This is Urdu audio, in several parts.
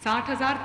60,000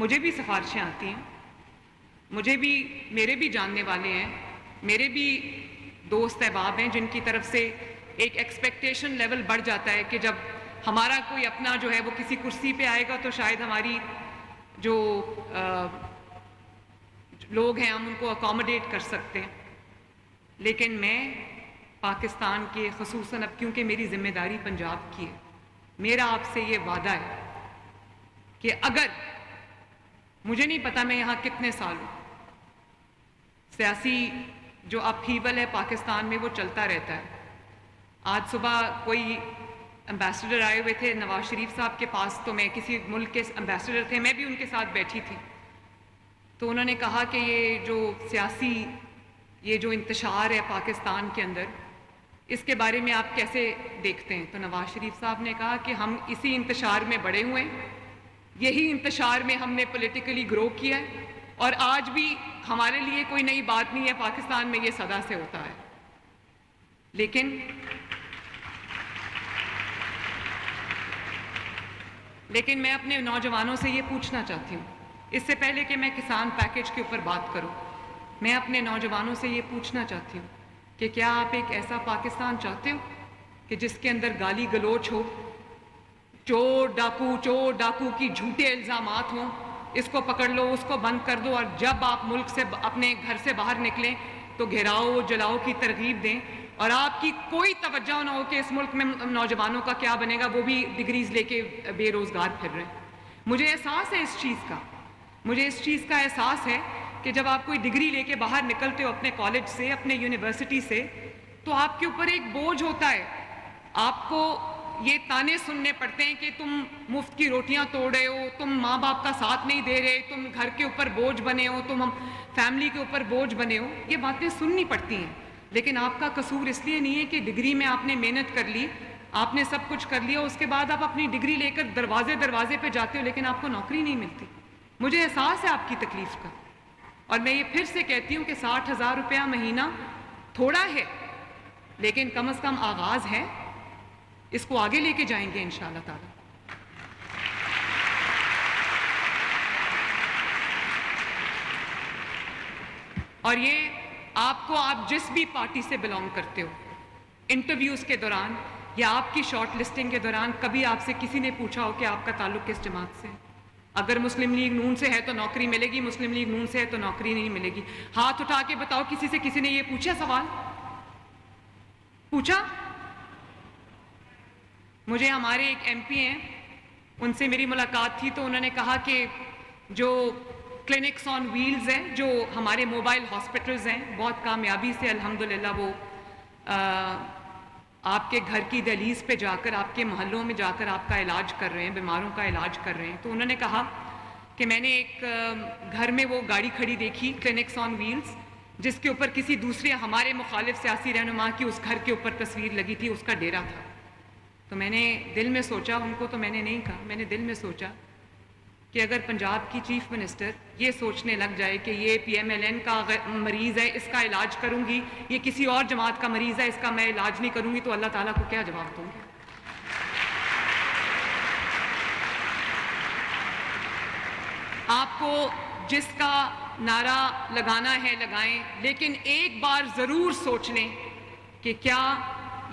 مجھے بھی سفارشیں آتی ہیں, میرے بھی جاننے والے ہیں, میرے بھی دوست احباب ہیں جن کی طرف سے ایک ایکسپیکٹیشن لیول بڑھ جاتا ہے کہ جب ہمارا کوئی اپنا جو ہے وہ کسی کرسی پہ آئے گا تو شاید ہماری جو لوگ ہیں ہم ان کو اکاموڈیٹ کر سکتے ہیں. لیکن میں پاکستان کے خصوصاً اب کیونکہ میری ذمہ داری پنجاب کی ہے, میرا آپ سے یہ وعدہ ہے کہ اگر مجھے نہیں پتا میں یہاں کتنے سال ہوں, سیاسی جو اپہیول ہے پاکستان میں وہ چلتا رہتا ہے. آج صبح کوئی امبیسڈر آئے ہوئے تھے نواز شریف صاحب کے پاس, تو میں کسی ملک کے امبیسڈر تھے, میں بھی ان کے ساتھ بیٹھی تھی, تو انہوں نے کہا کہ یہ جو سیاسی یہ جو انتشار ہے پاکستان کے اندر, اس کے بارے میں آپ کیسے دیکھتے ہیں؟ تو نواز شریف صاحب نے کہا کہ ہم اسی انتشار میں بڑے ہوئے ہیں, یہی انتشار میں ہم نے پولیٹیکلی گرو کیا ہے, اور آج بھی ہمارے لیے کوئی نئی بات نہیں ہے, پاکستان میں یہ سدا سے ہوتا ہے. لیکن میں اپنے نوجوانوں سے یہ پوچھنا چاہتی ہوں, اس سے پہلے کہ میں کسان پیکیج کے اوپر بات کروں, میں اپنے نوجوانوں سے یہ پوچھنا چاہتی ہوں کہ کیا آپ ایک ایسا پاکستان چاہتے ہو کہ جس کے اندر گالی گلوچ ہو, چور ڈاکو کی جھوٹے الزامات ہوں, اس کو پکڑ لو اس کو بند کر دو, اور جب آپ ملک سے اپنے گھر سے باہر نکلیں تو گھیراؤ جلاؤ کی ترغیب دیں, اور آپ کی کوئی توجہ نہ ہو کہ اس ملک میں نوجوانوں کا کیا بنے گا, وہ بھی ڈگریز لے کے بے روزگار پھر رہے ہیں. مجھے احساس ہے اس چیز کا احساس ہے کہ جب آپ کوئی ڈگری لے کے باہر نکلتے ہو اپنے کالج سے, اپنے یونیورسٹی سے, تو آپ کے اوپر ایک بوجھ ہوتا ہے, آپ کو یہ تانے سننے پڑتے ہیں کہ تم مفت کی روٹیاں توڑ رہے ہو, تم ماں باپ کا ساتھ نہیں دے رہے, تم گھر کے اوپر بوجھ بنے ہو, تم فیملی کے اوپر بوجھ بنے ہو, یہ باتیں سننی پڑتی ہیں. لیکن آپ کا قصور اس لیے نہیں ہے کہ ڈگری میں آپ نے محنت کر لی, آپ نے سب کچھ کر لیا, اس کے بعد آپ اپنی ڈگری لے کر دروازے پہ جاتے ہو لیکن آپ کو نوکری نہیں ملتی. مجھے احساس ہے آپ کی تکلیف کا, اور میں یہ پھر سے کہتی ہوں کہ 60,000 روپیہ مہینہ تھوڑا ہے, لیکن کم از کم آغاز ہے, اس کو آگے لے کے جائیں گے انشاءاللہ تعالی. اور یہ آپ جس بھی پارٹی سے بلانگ کرتے ہو, انٹرویوز کے دوران یا آپ کی شارٹ لسٹنگ کے دوران کبھی آپ سے کسی نے پوچھا ہو کہ آپ کا تعلق کس جماعت سے ہے؟ اگر مسلم لیگ نون سے ہے تو نوکری ملے گی, مسلم لیگ نون سے ہے تو نوکری نہیں ملے گی. ہاتھ اٹھا کے بتاؤ کسی نے یہ پوچھا سوال؟ پوچھا؟ مجھے ہمارے ایک ایم پی ہیں, ان سے میری ملاقات تھی, تو انہوں نے کہا کہ جو کلینکس آن ویلز ہیں, جو ہمارے موبائل ہاسپٹلز ہیں, بہت کامیابی سے الحمدللہ وہ آپ کے گھر کی دہلیز پہ جا کر, آپ کے محلوں میں جا کر آپ کا علاج کر رہے ہیں, بیماروں کا علاج کر رہے ہیں. تو انہوں نے کہا کہ میں نے ایک گھر میں وہ گاڑی کھڑی دیکھی کلینکس آن ویلز, جس کے اوپر کسی دوسرے ہمارے مخالف سیاسی رہنما کی اس گھر کے اوپر تصویر لگی تھی, اس کا ڈیرا تھا. تو میں نے دل میں سوچا, ان کو تو میں نے نہیں کہا, میں نے دل میں سوچا کہ اگر پنجاب کی چیف منسٹر یہ سوچنے لگ جائے کہ یہ پی ایم ایل این کا مریض ہے, اس کا علاج کروں گی, یہ کسی اور جماعت کا مریض ہے, اس کا میں علاج نہیں کروں گی, تو اللہ تعالیٰ کو کیا جواب دوں گی؟ آپ کو جس کا نعرہ لگانا ہے لگائیں, لیکن ایک بار ضرور سوچ لیں کہ کیا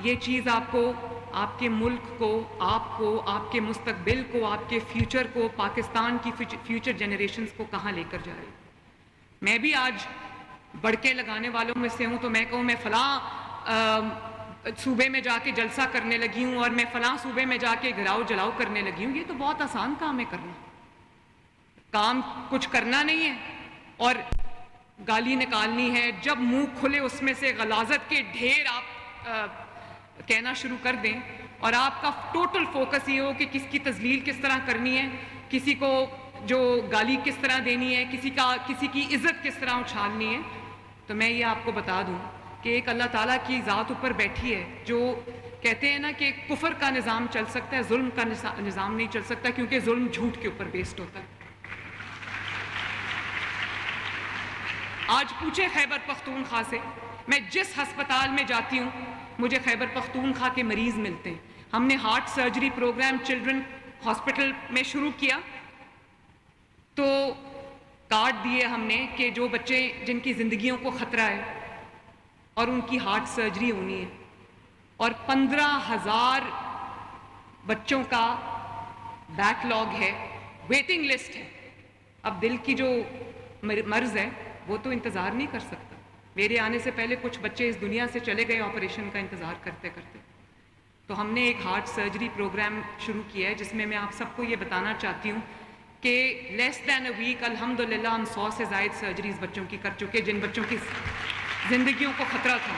یہ چیز آپ کو, آپ کے ملک کو, آپ کو, آپ کے مستقبل کو, آپ کے فیوچر کو, پاکستان کی فیوچر جنریشنز کو کہاں لے کر جا رہی. میں بھی آج بڑکے لگانے والوں میں سے ہوں, تو میں کہوں میں فلاں صوبے میں جا کے جلسہ کرنے لگی ہوں, اور میں فلاں صوبے میں جا کے گھراؤ جلاؤ کرنے لگی ہوں, یہ تو بہت آسان کام ہے کرنا. کام کچھ کرنا نہیں ہے اور گالی نکالنی ہے, جب منہ کھلے اس میں سے غلاظت کے ڈھیر آپ کہنا شروع کر دیں, اور آپ کا ٹوٹل فوکس یہ ہو کہ کس کی تذلیل کس طرح کرنی ہے, کسی کو جو گالی کس طرح دینی ہے, کسی کی عزت کس طرح اچھالنی ہے. تو میں یہ آپ کو بتا دوں کہ ایک اللہ تعالیٰ کی ذات اوپر بیٹھی ہے, جو کہتے ہیں نا کہ کفر کا نظام چل سکتا ہے, ظلم کا نظام نہیں چل سکتا, کیونکہ ظلم جھوٹ کے اوپر بیسڈ ہوتا ہے. آج پوچھے خیبر پختونخوا سے, میں جس ہسپتال میں جاتی ہوں مجھے خیبر پختونخوا کے مریض ملتے ہیں. ہم نے heart surgery program children hospital میں شروع کیا, تو کارڈ دیے ہم نے کہ جو بچے جن کی زندگیوں کو خطرہ ہے اور ان کی ہارٹ سرجری ہونی ہے، اور 15,000 بچوں کا بیک لاگ ہے، ویٹنگ لسٹ ہے. اب دل کی جو مرض ہے وہ تو انتظار نہیں کر سکتا. میرے آنے سے پہلے کچھ بچے اس دنیا سے چلے گئے آپریشن کا انتظار کرتے کرتے. تو ہم نے ایک ہارٹ سرجری پروگرام شروع کیا ہے جس میں میں آپ سب کو یہ بتانا چاہتی ہوں کہ لیس دین اے ویک الحمدللہ ہم 100 سے زائد سرجریز بچوں کی کر چکے جن بچوں کی زندگیوں کو خطرہ تھا.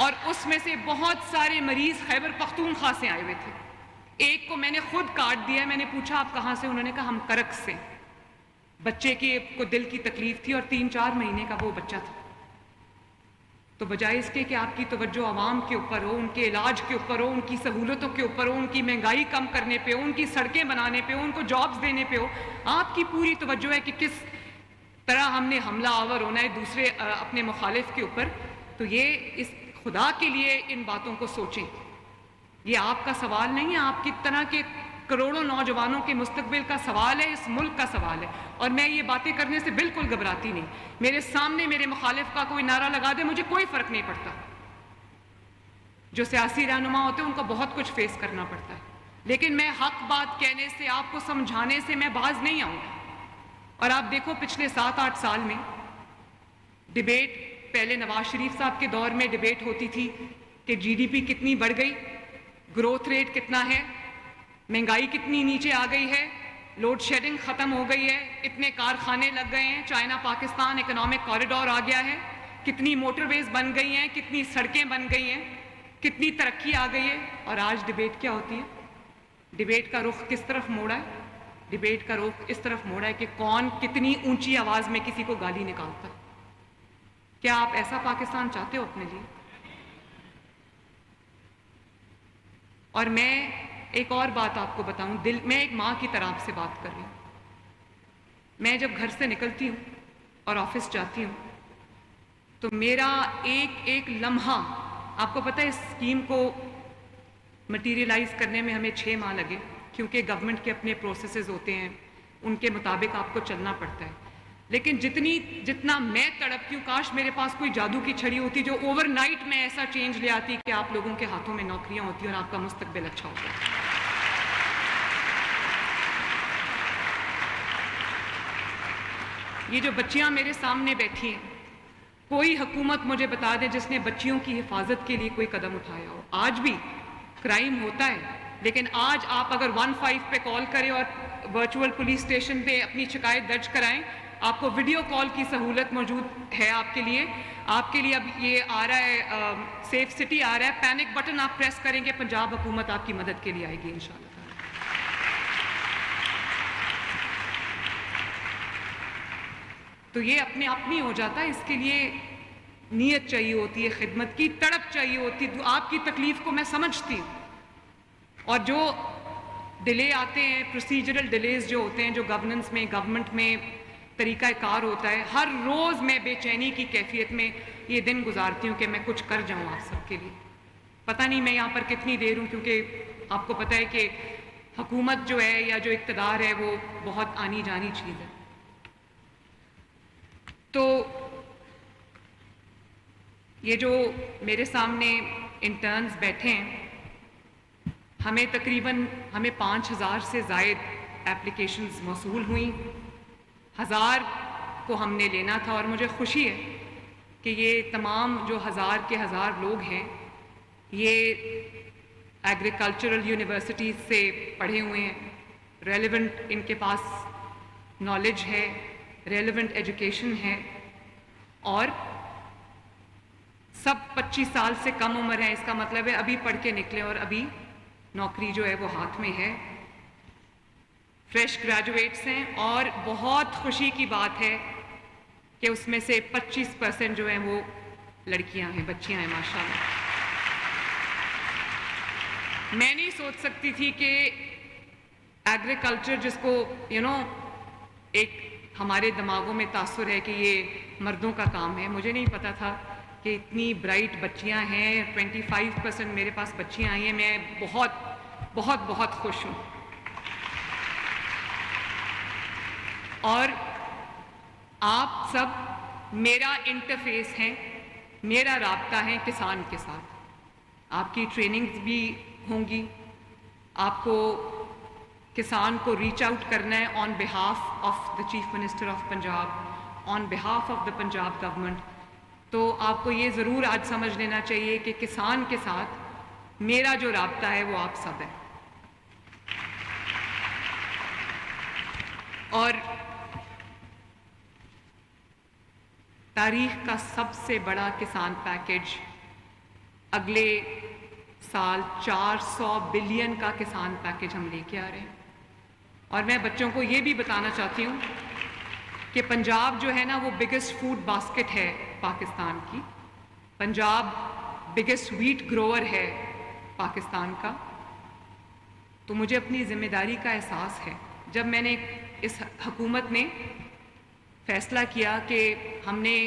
اور اس میں سے بہت سارے مریض خیبر پختونخوا سے آئے ہوئے تھے. ایک کو میں نے خود کارڈ دیا، میں نے پوچھا آپ کہاں سے؟ انہوں نے کہا ہم کرک سے. بچے کو دل کی تکلیف تھی اور 3-4 مہینے کا وہ بچہ تھا. تو بجائے اس کے کہ آپ کی توجہ عوام کے اوپر ہو، ان کے علاج کے اوپر ہو، ان کی سہولتوں کے اوپر ہو، ان کی مہنگائی کم کرنے پہ ہو، ان کی سڑکیں بنانے پہ ہو، ان کو جابز دینے پہ ہو، آپ کی پوری توجہ ہے کہ کس طرح ہم نے حملہ آور ہونا ہے دوسرے اپنے مخالف کے اوپر. تو یہ اس خدا کے لیے ان باتوں کو سوچیں. یہ آپ کا سوال نہیں ہے، آپ کی طرح کے کروڑوں نوجوانوں کے مستقبل کا سوال ہے، اس ملک کا سوال ہے. اور میں یہ باتیں کرنے سے بالکل گھبراتی نہیں. میرے سامنے میرے مخالف کا کوئی نعرہ لگا دے مجھے کوئی فرق نہیں پڑتا. جو سیاسی رہنما ہوتے ہیں ان کو بہت کچھ فیس کرنا پڑتا ہے، لیکن میں حق بات کہنے سے، آپ کو سمجھانے سے میں باز نہیں آؤں گا. اور آپ دیکھو پچھلے 7-8 سال میں ڈیبیٹ، پہلے نواز شریف صاحب کے دور میں ڈیبیٹ ہوتی تھی کہ جی ڈی پی کتنی بڑھ گئی، گروتھ ریٹ کتنا ہے، مہنگائی کتنی نیچے آ گئی ہے، لوڈ شیڈنگ ختم ہو گئی ہے، اتنے کارخانے لگ گئے ہیں، چائنا پاکستان اکنامک کوریڈور آ گیا ہے، کتنی موٹر ویز بن گئی ہیں، کتنی سڑکیں بن گئی ہیں، کتنی ترقی آ گئی ہے. اور آج ڈیبیٹ کیا ہوتی ہے؟ ڈیبیٹ کا رخ کس طرف موڑا ہے؟ ڈیبیٹ کا رخ اس طرف موڑا ہے کہ کون کتنی اونچی آواز میں کسی کو گالی نکالتا ہے. کیا آپ ایسا پاکستان چاہتے ہو اپنے لیے؟ اور میں ایک اور بات آپ کو بتاؤں، میں ایک ماں کی طرح آپ سے بات کر رہی ہوں. میں جب گھر سے نکلتی ہوں اور آفس جاتی ہوں تو میرا ایک ایک لمحہ، آپ کو پتہ ہے اس اسکیم کو مٹیریلائز کرنے میں ہمیں 6 ماہ لگے، کیونکہ گورنمنٹ کے اپنے پروسیسز ہوتے ہیں، ان کے مطابق آپ کو چلنا پڑتا ہے. لیکن جتنا میں تڑپتی ہوں، کاش میرے پاس کوئی جادو کی چھڑی ہوتی جو اوور نائٹ میں ایسا چینج لے آتی کہ آپ لوگوں کے ہاتھوں میں نوکریاں ہوتی اور آپ کا مستقبل اچھا ہوتا. یہ جو بچیاں میرے سامنے بیٹھی ہیں، کوئی حکومت مجھے بتا دے جس نے بچیوں کی حفاظت کے لیے کوئی قدم اٹھایا ہو. آج بھی کرائم ہوتا ہے، لیکن آج آپ اگر 15 پہ کال کریں اور ورچوئل پولیس اسٹیشن پہ اپنی شکایت درج کرائیں، آپ کو ویڈیو کال کی سہولت موجود ہے آپ کے لیے. اب یہ آ رہا ہے سیف سٹی آ رہا ہے، پینک بٹن آپ پریس کریں گے، پنجاب حکومت آپ کی مدد کے لیے آئے گی انشاءاللہ. تو یہ اپنے آپ نہیں ہو جاتا، اس کے لیے نیت چاہیے ہوتی ہے، خدمت کی تڑپ چاہیے ہوتی ہے. آپ کی تکلیف کو میں سمجھتی ہوں. اور جو ڈیلے آتے ہیں، پروسیجرل ڈیلیز جو ہوتے ہیں، جو گورنمنٹ میں طریقہ کار ہوتا ہے، ہر روز میں بے چینی کی کیفیت میں یہ دن گزارتی ہوں کہ میں کچھ کر جاؤں آپ سب کے لیے. پتہ نہیں میں یہاں پر کتنی دیر ہوں، کیونکہ آپ کو پتہ ہے کہ حکومت جو ہے یا جو اقتدار ہے وہ بہت آنی جانی چیز ہے. تو یہ جو میرے سامنے انٹرنز بیٹھے ہیں، ہمیں تقریباً 5,000 سے زائد اپلیکیشنز موصول ہوئیں. 1,000 کو ہم نے لینا تھا، اور مجھے خوشی ہے کہ یہ تمام جو 1,000 کے 1,000 لوگ ہیں، یہ ایگریکلچرل یونیورسٹیز سے پڑھے ہوئے ہیں، ریلیونٹ ان کے پاس نالج ہے، ریلیونٹ ایجوکیشن ہے، اور سب 25 سال سے کم عمر ہیں. اس کا مطلب ہے ابھی پڑھ کے نکلے اور ابھی نوکری جو ہے وہ ہاتھ میں ہے. فریش گریجویٹس ہیں، اور بہت خوشی کی بات ہے کہ اس میں سے 25% جو ہیں وہ لڑکیاں ہیں، بچیاں ہیں ماشاءاللہ. میں نہیں سوچ سکتی تھی کہ ایگریکلچر، جس کو ایک ہمارے دماغوں میں تاثر ہے کہ یہ مردوں کا کام ہے، مجھے نہیں پتا تھا کہ اتنی برائٹ بچیاں ہیں. 25% میرے پاس بچیاں آئی ہیں. میں بہت بہت بہت خوش ہوں. اور آپ سب میرا انٹرفیس ہیں، میرا رابطہ ہے کسان کے ساتھ. آپ کی ٹریننگز بھی ہوں گی، آپ کو کسان کو ریچ آؤٹ کرنا ہے on behalf of the chief minister of Punjab, on behalf of the Punjab government. تو آپ کو یہ ضرور آج سمجھ لینا چاہیے کہ کسان کے ساتھ میرا جو رابطہ ہے وہ آپ سب ہے. اور تاریخ کا سب سے بڑا کسان پیکیج اگلے سال 400 بلین کا کسان پیکیج ہم لے کے آ رہے ہیں. اور میں بچوں کو یہ بھی بتانا چاہتی ہوں کہ پنجاب جو ہے نا وہ بگیسٹ فوڈ باسکٹ ہے پاکستان کی. پنجاب بگیسٹ ویٹ گروور ہے پاکستان کا. تو مجھے اپنی ذمہ داری کا احساس ہے. جب میں نے اس حکومت نے فیصلہ کیا کہ ہم نے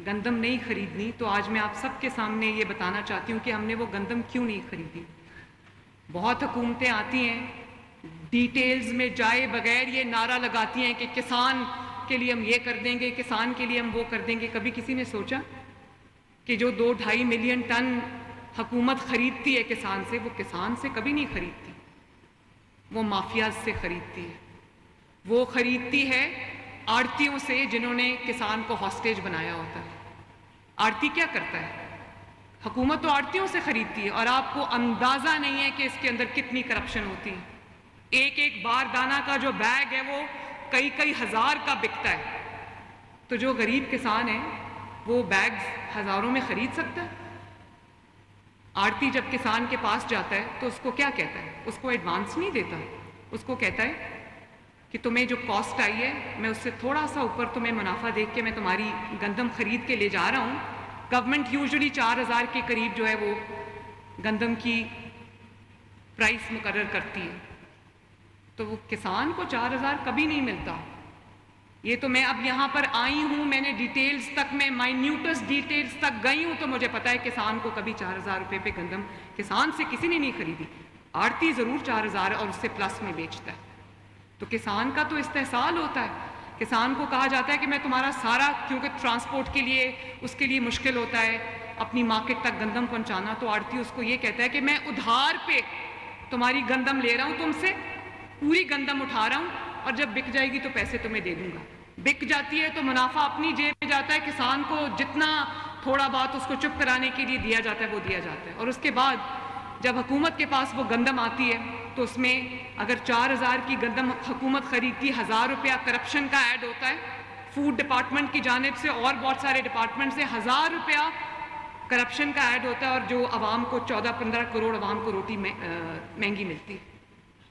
گندم نہیں خریدنی، تو آج میں آپ سب کے سامنے یہ بتانا چاہتی ہوں کہ ہم نے وہ گندم کیوں نہیں خریدی. بہت حکومتیں آتی ہیں، ڈیٹیلز میں جائے بغیر یہ نعرہ لگاتی ہیں کہ کسان کے لیے ہم یہ کر دیں گے، کسان کے لیے ہم وہ کر دیں گے. کبھی کسی نے سوچا کہ جو 2-2.5 ملین ٹن حکومت خریدتی ہے کسان سے، وہ کسان سے کبھی نہیں خریدتی، وہ مافیاز سے خریدتی ہے. وہ خریدتی ہے آڑتیوں سے جنہوں نے کسان کو ہاسٹیج بنایا ہوتا ہے. آڑتی کیا کرتا ہے؟ حکومت تو آڑتیوں سے خریدتی ہے، اور آپ کو اندازہ نہیں ہے کہ اس کے اندر کتنی کرپشن ہوتی ہے. ایک ایک باردانہ کا جو بیگ ہے وہ کئی ہزار کا بکتا ہے. تو جو غریب کسان ہے وہ بیگ ہزاروں میں خرید سکتا ہے؟ آڑتی جب کسان کے پاس جاتا ہے تو اس کو کیا کہتا ہے؟ اس کو ایڈوانس نہیں دیتا، اس کو کہتا ہے کہ تمہیں جو کاسٹ آئی ہے میں اس سے تھوڑا سا اوپر تمہیں منافع دیکھ کے میں تمہاری گندم خرید کے لے جا رہا ہوں. گورنمنٹ یوزلی 4,000 کے قریب جو ہے وہ گندم کی پرائس مقرر کرتی ہے. تو وہ کسان کو 4,000 کبھی نہیں ملتا. یہ تو میں اب یہاں پر آئی ہوں، میں نے ڈیٹیلز تک، میں مائنیوٹس ڈیٹیلز تک گئی ہوں، تو مجھے پتا ہے کسان کو کبھی 4,000 روپے پہ گندم کسان سے کسی نے نہیں خریدی. آڑتی ضرور 4,000 اور اس سے پلس میں بیچتا ہے. تو کسان کا تو استحصال ہوتا ہے. کسان کو کہا جاتا ہے کہ میں تمہارا سارا، کیونکہ ٹرانسپورٹ کے لیے اس کے لیے مشکل ہوتا ہے اپنی مارکیٹ تک گندم پہنچانا، تو آڑتی اس کو یہ کہتا ہے کہ میں ادھار پہ تمہاری گندم لے رہا ہوں، تم سے پوری گندم اٹھا رہا ہوں، اور جب بک جائے گی تو پیسے تمہیں دے دوں گا. بک جاتی ہے تو منافع اپنی جیب میں جاتا ہے. کسان کو جتنا تھوڑا بات اس کو چپ کرانے کے لیے دیا جاتا ہے وہ دیا جاتا ہے. اور اس کے بعد جب حکومت کے پاس وہ گندم آتی ہے تو اس میں اگر 4,000 کی گندم حکومت خریدتی، 1,000 روپیہ کرپشن کا ایڈ ہوتا ہے فوڈ ڈپارٹمنٹ کی جانب سے، اور بہت سارے ڈپارٹمنٹ سے 1,000 روپیہ کرپشن کا ایڈ ہوتا ہے، اور جو عوام کو 14-15 کروڑ عوام کو روٹی مہنگی ملتی.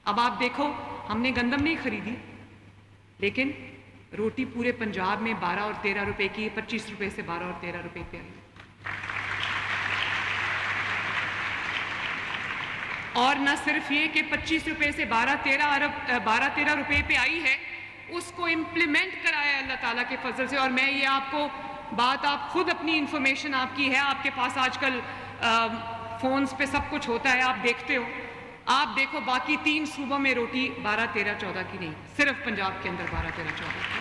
اب آپ دیکھو، ہم نے گندم نہیں خریدی لیکن روٹی پورے پنجاب میں 12 اور 13 روپے کی، 25 روپے سے 12 اور 13 روپے پہ آئی. اور نہ صرف یہ کہ 25 روپے سے 12-13 روپے پہ آئی ہے، اس کو امپلیمنٹ کرایا ہے اللہ تعالیٰ کے فضل سے. اور میں یہ آپ کو بات، آپ خود اپنی انفارمیشن آپ کی ہے، آپ کے پاس آج کل فونز پہ سب کچھ ہوتا ہے، آپ دیکھتے ہو. آپ دیکھو باقی 3 صوبوں میں روٹی 12, 13, 14 کی نہیں، صرف پنجاب کے اندر 12, 13, 14 کی.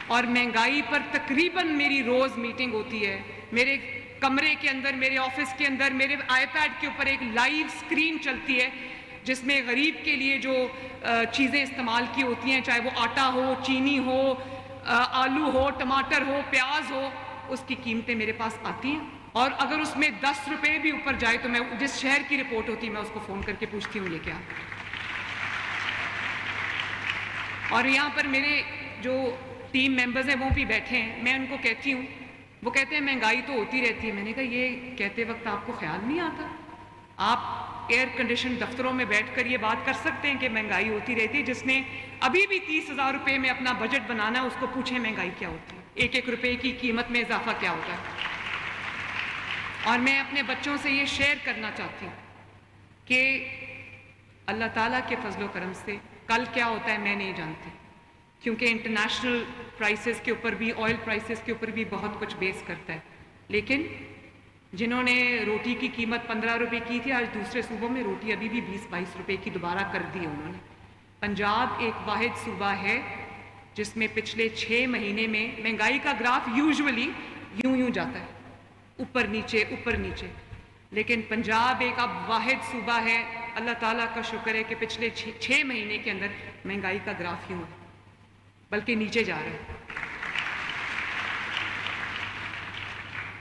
اور مہنگائی پر تقریباً میری روز میٹنگ ہوتی ہے. میرے کمرے کے اندر، میرے آفس کے اندر، میرے آئی پیڈ کے اوپر ایک لائیو اسکرین چلتی ہے جس میں غریب کے لیے جو چیزیں استعمال کی ہوتی ہیں، چاہے وہ آٹا ہو، چینی ہو، آلو ہو، ٹماٹر ہو، پیاز ہو، اس کی قیمتیں میرے پاس آتی ہیں. اور اگر اس میں 10 روپے بھی اوپر جائے تو میں جس شہر کی رپورٹ ہوتی ہے میں اس کو فون کر کے پوچھتی ہوں یہ کیا. اور یہاں پر میرے جو ٹیم ممبرز ہیں وہ بھی بیٹھے ہیں، میں ان کو کہتی ہوں، وہ کہتے ہیں مہنگائی تو ہوتی رہتی ہے. میں نے کہا یہ کہتے وقت آپ کو خیال نہیں آتا؟ آپ ایئر کنڈیشن دفتروں میں بیٹھ کر یہ بات کر سکتے ہیں کہ مہنگائی ہوتی رہتی ہے. جس نے ابھی بھی 30,000 روپے میں اپنا بجٹ بنانا ہے اس کو پوچھیں مہنگائی کیا ہوتی ہے، 1-1 روپے کی قیمت میں اضافہ کیا ہوتا ہے. اور میں اپنے بچوں سے یہ شیئر کرنا چاہتی ہوں کہ اللہ تعالیٰ کے فضل و کرم سے کل کیا ہوتا ہے میں نہیں جانتی، کیونکہ انٹرنیشنل پرائسز کے اوپر بھی، آئل پرائسز کے اوپر بھی بہت کچھ بیس کرتا ہے. لیکن جنہوں نے روٹی کی قیمت 15 روپے کی تھی، آج دوسرے صوبوں میں روٹی ابھی بھی 20-22 روپے کی دوبارہ کر دی ہے انہوں نے. پنجاب ایک واحد صوبہ ہے جس میں پچھلے 6 مہینے میں مہنگائی کا گراف یوزولی یوں جاتا ہے، اوپر نیچے، لیکن پنجاب ایک اب واحد صوبہ ہے، اللہ تعالیٰ کا شکر ہے کہ پچھلے 6 مہینے کے اندر مہنگائی کا گراف یوں ہے بلکہ نیچے جا رہا ہے۔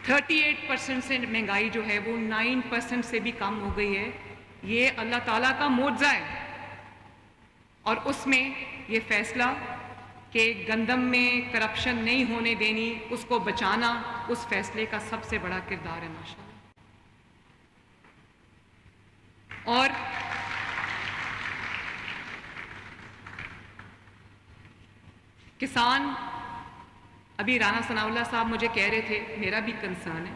38% سے مہنگائی جو ہے وہ 9% سے بھی کم ہو گئی ہے۔ یہ اللہ تعالیٰ کا معجزہ ہے، اور اس میں یہ فیصلہ کہ گندم میں کرپشن نہیں ہونے دینی، اس کو بچانا، اس فیصلے کا سب سے بڑا کردار ہے ماشاءاللہ۔ اور کسان، ابھی رانا ثناء اللہ صاحب مجھے کہہ رہے تھے، میرا بھی کنسرن ہے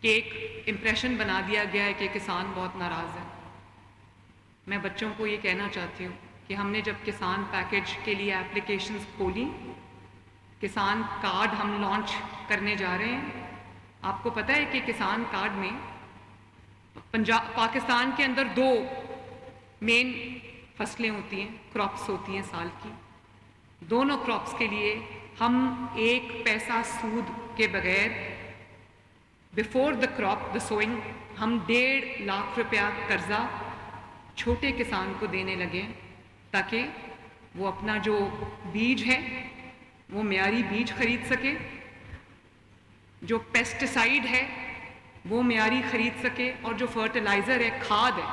کہ ایک امپریشن بنا دیا گیا ہے کہ کسان بہت ناراض ہے۔ میں بچوں کو یہ کہنا چاہتی ہوں کہ ہم نے جب کسان پیکیج کے لیے اپلیکیشنز کھولی، کسان کارڈ ہم لانچ کرنے جا رہے ہیں، آپ کو پتہ ہے کہ کسان کارڈ میں پاکستان کے اندر 2 مین فصلیں ہوتی ہیں، کراپس ہوتی ہیں سال کی، دونوں کراپس کے لیے ہم 1 پیسہ سود کے بغیر before the crop the swing ہم 1.5 لاکھ روپیہ قرضہ چھوٹے کسان کو دینے لگے تاکہ وہ اپنا جو بیج ہے وہ معیاری بیج خرید سکے، جو پیسٹیسائیڈ ہے وہ معیاری خرید سکے، اور جو فرٹیلائزر ہے، کھاد ہے،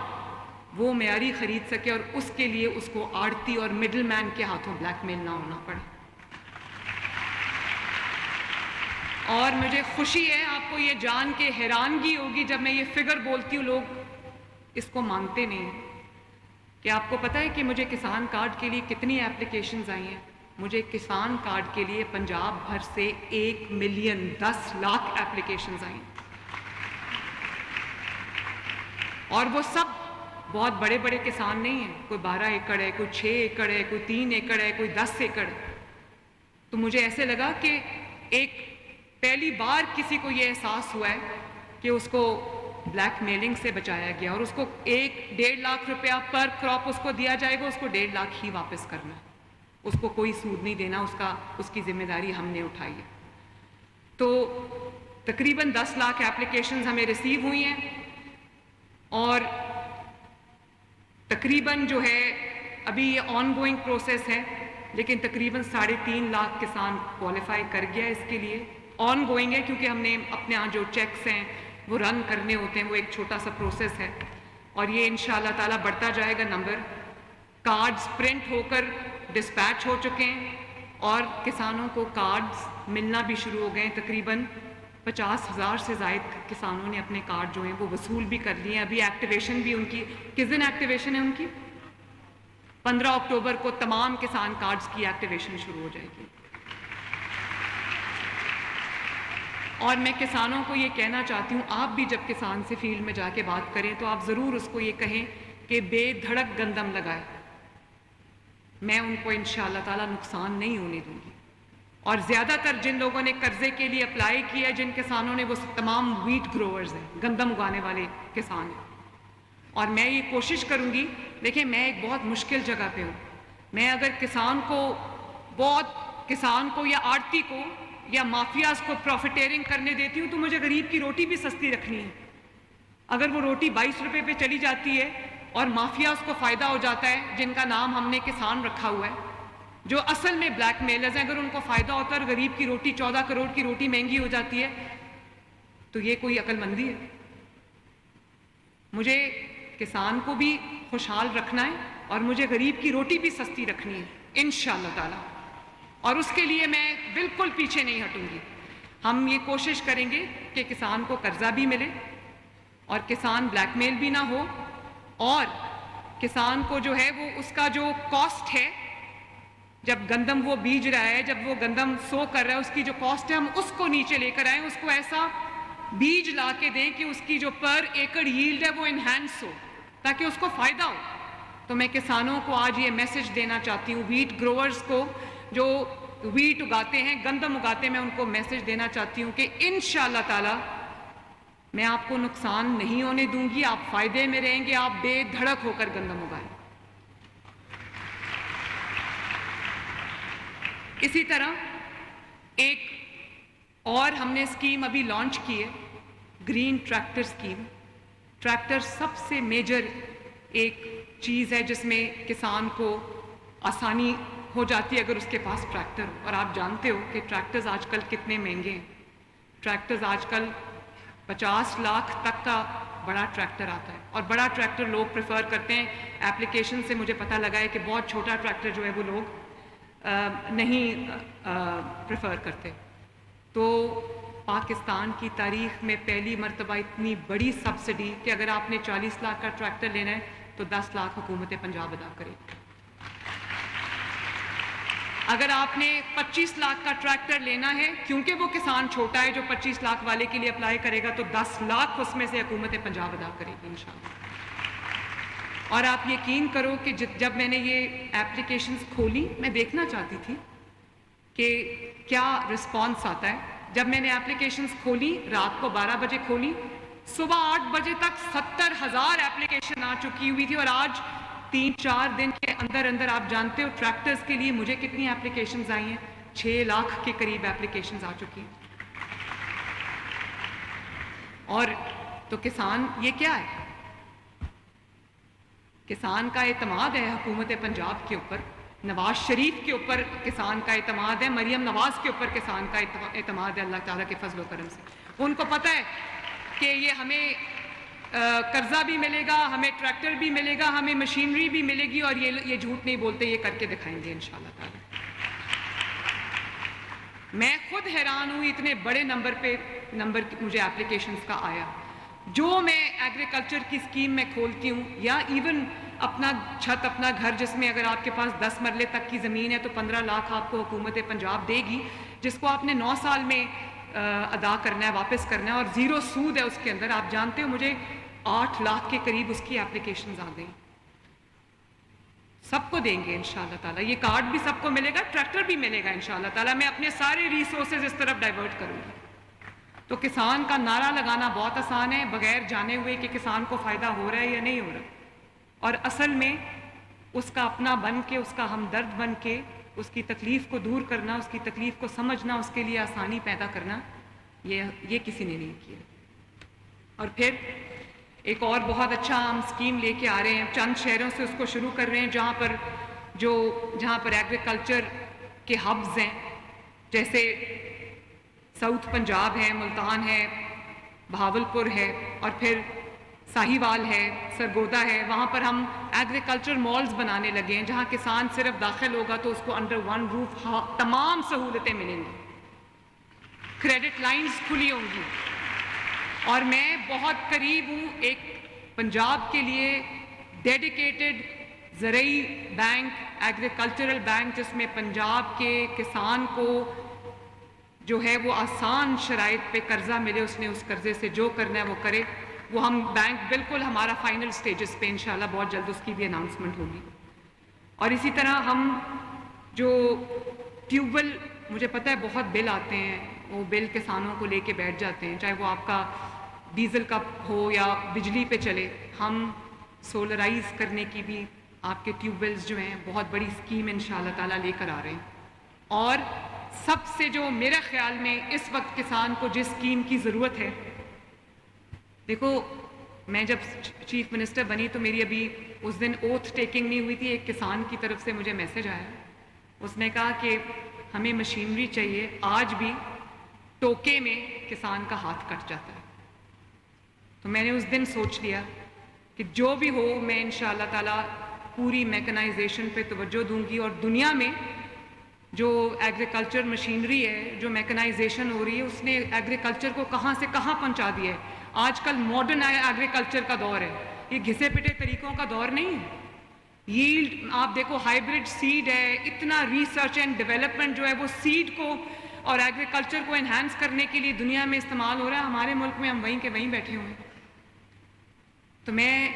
وہ معیاری خرید سکے، اور اس کے لیے اس کو آڑتی اور مڈل مین کے ہاتھوں بلیک میل نہ ہونا پڑے۔ اور مجھے خوشی ہے، آپ کو یہ جان کے حیرانگی ہوگی جب میں یہ فگر بولتی ہوں، لوگ اس کو مانتے نہیں ہیں، کہ آپ کو پتہ ہے کہ مجھے کسان کارڈ کے لیے کتنی اپلیکیشنز آئی ہیں؟ مجھے کسان کارڈ کے لیے پنجاب بھر سے 1 ملین 10 لاکھ اپلیکیشنز آئی ہیں، اور وہ سب بہت بڑے بڑے کسان نہیں ہیں، کوئی 12 ایکڑ ہے، کوئی 6 ایکڑ ہے، کوئی 3 ایکڑ ہے، کوئی 10 ایکڑ ہے۔ تو مجھے ایسے لگا کہ ایک پہلی بار کسی کو یہ احساس ہوا ہے کہ اس کو بلیک میلنگ سے بچایا گیا، اور اس کو 1.5 لاکھ روپیہ پر کراپ اس کو دیا جائے گا، اس کو 1.5 لاکھ ہی واپس کرنا ہے، اس کو کوئی سود نہیں دینا، اس کی ذمہ داری ہم نے اٹھائی ہے۔ تو تقریباً 10 لاکھ اپلیکیشنز ہمیں ریسیو ہوئی ہیں، اور تقریباً جو ہے ابھی یہ آن گوئنگ پروسیس ہے، لیکن تقریباً 3.5 لاکھ کسان کوالیفائی کر گیا اس کے لیے۔ آن گوئنگ ہے کیونکہ ہم نے اپنے یہاں جو چیکس ہیں وہ رن کرنے ہوتے ہیں، وہ ایک چھوٹا سا پروسیس ہے، اور یہ انشاءاللہ تعالیٰ بڑھتا جائے گا نمبر۔ کارڈز پرنٹ ہو کر ڈسپیچ ہو چکے ہیں، اور کسانوں کو کارڈز ملنا بھی شروع ہو گئے ہیں۔ تقریباً 50,000 سے زائد کسانوں نے اپنے کارڈ جو ہیں وہ وصول بھی کر لیے ہیں۔ ابھی ایکٹیویشن بھی ان کی، کس دن ایکٹیویشن ہے ان کی؟ 15 اکتوبر کو تمام کسان کارڈز کی ایکٹیویشن شروع ہو جائے گی۔ اور میں کسانوں کو یہ کہنا چاہتی ہوں، آپ بھی جب کسان سے فیلڈ میں جا کے بات کریں تو آپ ضرور اس کو یہ کہیں کہ بے دھڑک گندم لگائے، میں ان کو انشاءاللہ تعالیٰ نقصان نہیں ہونے دوں گی۔ اور زیادہ تر جن لوگوں نے قرضے کے لیے اپلائی کیا ہے، جن کسانوں نے، وہ تمام ویٹ گروورز ہیں، گندم اگانے والے کسان ہیں، اور میں یہ کوشش کروں گی، دیکھیں میں ایک بہت مشکل جگہ پہ ہوں، میں اگر کسان کو یا آڑتی کو یا مافیاز کو پروفیٹیرنگ کرنے دیتی ہوں تو مجھے غریب کی روٹی بھی سستی رکھنی ہے۔ اگر وہ روٹی 22 روپے پہ چلی جاتی ہے اور مافیاز کو فائدہ ہو جاتا ہے، جن کا نام ہم نے کسان رکھا ہوا ہے، جو اصل میں بلیک میلرز ہیں، اگر ان کو فائدہ ہوتا ہے اور غریب کی روٹی 14 کروڑ کی روٹی مہنگی ہو جاتی ہے، تو یہ کوئی عقل مندی ہے؟ مجھے کسان کو بھی خوشحال رکھنا ہے اور مجھے غریب کی روٹی بھی سستی رکھنی ہے انشاءاللہ تعالی، اور اس کے لیے میں بالکل پیچھے نہیں ہٹوں گی۔ ہم یہ کوشش کریں گے کہ کسان کو قرضہ بھی ملے اور کسان بلیک میل بھی نہ ہو، اور کسان کو جو ہے وہ اس کا جو کاسٹ ہے، جب گندم وہ بیج رہا ہے، جب وہ گندم سو کر رہا ہے، اس کی جو کاسٹ ہے ہم اس کو نیچے لے کر آئیں، اس کو ایسا بیج لا کے دیں کہ اس کی جو پر ایکڑ ییلڈ ہے وہ انہینس ہو، تاکہ اس کو فائدہ ہو۔ تو میں کسانوں کو آج یہ میسج دینا چاہتی ہوں، ویٹ گروورز کو جو ویٹ اگاتے ہیں، گندم اگاتے ہیں، میں ان کو میسج دینا چاہتی ہوں کہ انشاءاللہ تعالی میں آپ کو نقصان نہیں ہونے دوں گی، آپ فائدے میں رہیں گے، آپ بے دھڑک ہو کر گندم اگائیں۔ اسی طرح ایک اور ہم نے اسکیم ابھی لانچ کی ہے، گرین ٹریکٹر اسکیم۔ ٹریکٹر سب سے میجر ایک چیز ہے جس میں کسان کو آسانی ہو جاتی ہے اگر اس کے پاس ٹریکٹر ہو، اور آپ جانتے ہو کہ ٹریکٹرز آج کل کتنے مہنگے ہیں۔ ٹریکٹرز آج کل 50 لاکھ تک کا بڑا ٹریکٹر آتا ہے، اور بڑا ٹریکٹر لوگ پریفر کرتے ہیں۔ ایپلیکیشن سے مجھے پتہ لگا ہے کہ بہت چھوٹا ٹریکٹر جو ہے وہ لوگ نہیں پریفر کرتے۔ تو پاکستان کی تاریخ میں پہلی مرتبہ اتنی بڑی سبسڈی کہ اگر آپ نے 40 لاکھ کا ٹریکٹر لینا ہے تو 10 لاکھ حکومت پنجاب ادا کرے گی۔ اگر آپ نے 25 لاکھ کا ٹریکٹر لینا ہے، کیونکہ وہ کسان چھوٹا ہے جو 25 لاکھ والے کے لیے اپلائی کرے گا، تو 10 لاکھ اس میں سے حکومت پنجاب ادا کرے گی انشاءاللہ۔ اور آپ یقین کرو کہ جب میں نے یہ ایپلیکیشنز کھولی، میں دیکھنا چاہتی تھی کہ کیا رسپانس آتا ہے۔ جب میں نے ایپلیکیشنز کھولی، رات کو 12 بجے کھولی، صبح 8 بجے تک 70,000 ایپلیکیشن آ چکی ہوئی تھی، اور آج 3-4 دن کے اندر اندر آپ جانتے ہو ٹریکٹرز کے لیے مجھے کتنی ایپلیکیشنز آئی ہیں؟ 6 لاکھ کے قریب ایپلیکیشنز آ چکی ہیں۔ اور تو کسان یہ کیا ہے؟ کسان کا اعتماد ہے حکومت پنجاب کے اوپر، نواز شریف کے اوپر کسان کا اعتماد ہے، مریم نواز کے اوپر کسان کا اعتماد ہے اللہ تعالیٰ کے فضل و کرم سے۔ ان کو پتہ ہے کہ یہ ہمیں قرضہ بھی ملے گا، ہمیں ٹریکٹر بھی ملے گا، ہمیں مشینری بھی ملے گی، اور یہ جھوٹ نہیں بولتے، یہ کر کے دکھائیں گے انشاءاللہ تعالیٰ۔ میں خود حیران ہوئی اتنے بڑے نمبر مجھے ایپلیکیشنز کا آیا۔ جو میں ایگریکلچر کی اسکیم میں کھولتی ہوں، یا ایون اپنا چھت، اپنا گھر، جس میں اگر آپ کے پاس 10 مرلے تک کی زمین ہے تو 15 لاکھ آپ کو حکومت پنجاب دے گی، جس کو آپ نے 9 سال میں ادا کرنا ہے، واپس کرنا ہے، اور 0 سود ہے اس کے اندر۔ آپ جانتے ہو مجھے 8 لاکھ کے قریب اس کی ایپلیکیشنز آ گئی۔ سب کو دیں گے انشاءاللہ تعالیٰ، یہ کارڈ بھی سب کو ملے گا، ٹریکٹر بھی ملے گا انشاءاللہ تعالیٰ۔ میں اپنے سارے ریسورسز اس طرف ڈائیورٹ کروں گی۔ تو کسان کا نعرہ لگانا بہت آسان ہے، بغیر جانے ہوئے کہ کسان کو فائدہ ہو رہا ہے یا نہیں ہو رہا، اور اصل میں اس کا اپنا بن کے، اس کا ہمدرد بن کے، اس کی تکلیف کو دور کرنا، اس کی تکلیف کو سمجھنا، اس کے لیے آسانی پیدا کرنا، یہ کسی نے نہیں کیا۔ اور پھر ایک اور بہت اچھا ہم اسکیم لے کے آ رہے ہیں، چند شہروں سے اس کو شروع کر رہے ہیں جہاں پر ایگریکلچر کے ہبز ہیں، جیسے ساؤتھ پنجاب ہے، ملتان ہے، بہاولپور ہے، اور پھر ساہیوال ہے، سرگودا ہے۔ وہاں پر ہم ایگریکلچر مالز بنانے لگے ہیں، جہاں کسان صرف داخل ہوگا تو اس کو انڈر ون روف تمام سہولتیں ملیں گی، کریڈٹ لائنز کھلی ہوں گی۔ اور میں بہت قریب ہوں ایک پنجاب کے لیے ڈیڈیکیٹڈ زرعی بینک، ایگریکلچرل بینک، جس میں پنجاب کے کسان کو جو ہے وہ آسان شرائط پہ قرضہ ملے، اس نے اس قرضے سے جو کرنا ہے وہ کرے۔ وہ ہم بینک بالکل ہمارا فائنل سٹیجز پہ انشاءاللہ بہت جلد اس کی بھی اناؤنسمنٹ ہوگی۔ اور اسی طرح ہم جو ٹیوب ویل، مجھے پتہ ہے بہت بل آتے ہیں، وہ بل کسانوں کو لے کے بیٹھ جاتے ہیں، چاہے وہ آپ کا ڈیزل کا ہو یا بجلی پہ چلے۔ ہم سولرائز کرنے کی بھی آپ کے ٹیوب ویلز جو ہیں بہت بڑی اسکیم انشاءاللہ تعالیٰ لے کر آ رہے ہیں۔ اور سب سے جو میرے خیال میں اس وقت کسان کو جس اسکیم کی ضرورت ہے، دیکھو میں جب چیف منسٹر بنی تو میری ابھی اس دن اوتھ ٹیکنگ نہیں ہوئی تھی، ایک کسان کی طرف سے مجھے میسج آیا، اس نے کہا کہ ہمیں مشینری چاہیے، آج بھی ٹوکے میں کسان کا ہاتھ کٹ جاتا ہے۔ تو میں نے اس دن سوچ لیا کہ جو بھی ہو میں انشاءاللہ تعالیٰ پوری میکنائزیشن پہ توجہ دوں گی، اور دنیا میں جو ایگریکلچر مشینری ہے، جو میکنائزیشن ہو رہی ہے، اس نے ایگریکلچر کو کہاں سے کہاں پہنچا دیا ہے۔ آج کل ماڈرن ایگریکلچر کا دور ہے، یہ گھسے پٹے طریقوں کا دور نہیں ہے۔ ییلڈ آپ دیکھو، ہائیبرڈ سیڈ ہے، اتنا ریسرچ اینڈ ڈیولپمنٹ جو ہے وہ سیڈ کو اور ایگریکلچر کو انہینس کرنے کے لیے دنیا میں استعمال ہو رہا ہے۔ ہمارے ملک میں ہم وہیں کے وہیں بیٹھے ہوئے ہیں۔ تو میں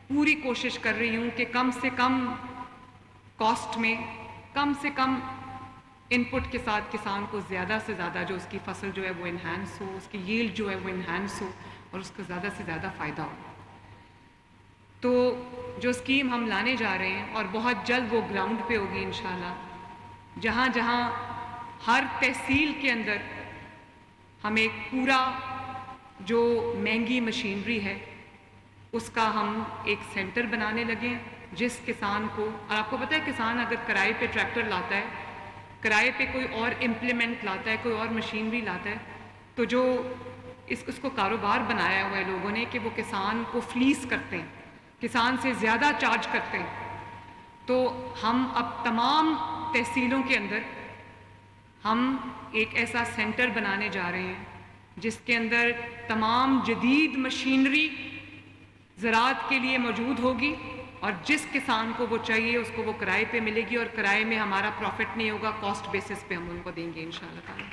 پوری کوشش کر رہی ہوں کہ کم سے کم کاسٹ میں، کم سے کم ان پٹ کے ساتھ کسان کو زیادہ سے زیادہ جو اس کی فصل جو ہے وہ انہینس ہو، اس کی ییلڈ جو ہے وہ انہینس ہو، اور اس کو زیادہ سے زیادہ فائدہ ہو۔ تو جو اسکیم ہم لانے جا رہے ہیں، اور بہت جلد وہ گراؤنڈ پہ ہوگی انشاءاللہ، جہاں جہاں ہر تحصیل کے اندر ہم ایک پورا جو مہنگی مشینری ہے اس کا ہم ایک سینٹر بنانے لگے ہیں، جس کسان کو، اور آپ کو پتہ ہے کسان اگر کرائے پہ ٹریکٹر لاتا ہے، کرائے پہ کوئی اور امپلیمنٹ لاتا ہے، کوئی اور مشینری لاتا ہے، تو جو اس کو کاروبار بنایا ہوا ہے لوگوں نے کہ وہ کسان کو فلیس کرتے ہیں، کسان سے زیادہ چارج کرتے ہیں. تو ہم اب تمام تحصیلوں کے اندر ہم ایک ایسا سینٹر بنانے جا رہے ہیں جس کے اندر تمام جدید مشینری زراعت کے لیے موجود ہوگی، اور جس کسان کو وہ چاہیے اس کو وہ کرائے پہ ملے گی، اور کرائے میں ہمارا پروفٹ نہیں ہوگا، کاسٹ بیسس پہ ہم ان کو دیں گے انشاءاللہ تعالی.